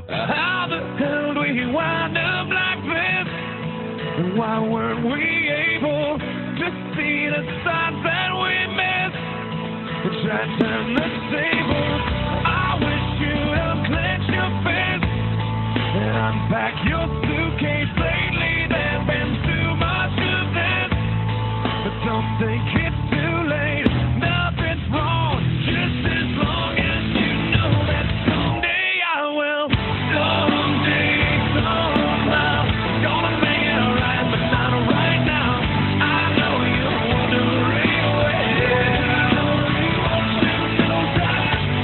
How the hell do we wind up like this? And why weren't we able to see the signs that we missed? And try to turn the tables. I wish you would clench your fist and unpack your suitcase. Lately there's been too much of this, but don't think it's too late. Nothing's wrong, just as long as you know that someday I will. Someday, somehow, gonna make it alright, but not right now. I know you're wondering where.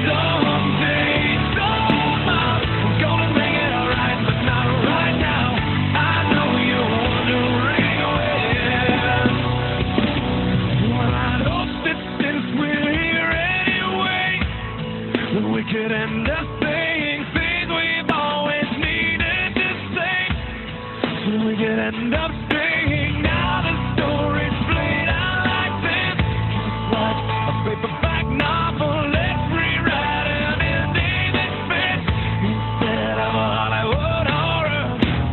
Someday, somehow, gonna make it alright, but not right now. I know you're wondering where. Well, I'd hope that since we're here anyway, that we could end up saying things we've always needed to say. So we could end up staying. Now the story's played out like this, just like a paperback novel. Let's rewrite an ending that fits instead of a Hollywood horror.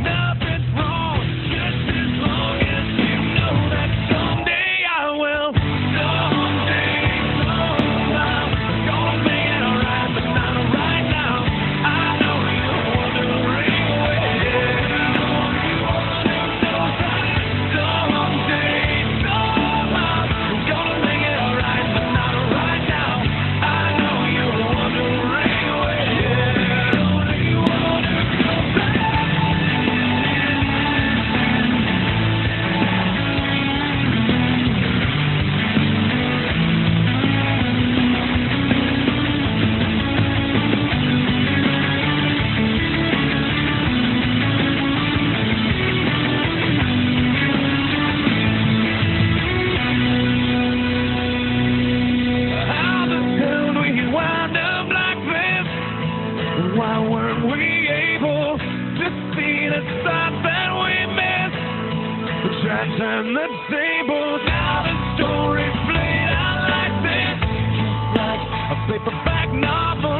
Nothing's wrong, just as long as you know that someday I will. Someday, somehow, gonna make it alright, but not right now. I know you're wondering where. Someday, somehow, gonna make it alright, but not right now. I know you're wondering where. How the hell do we wind up like this? And why weren't we able to see the signs that we missed? We try to turn the tables. Now the story's played out like this, just like a paperback novel.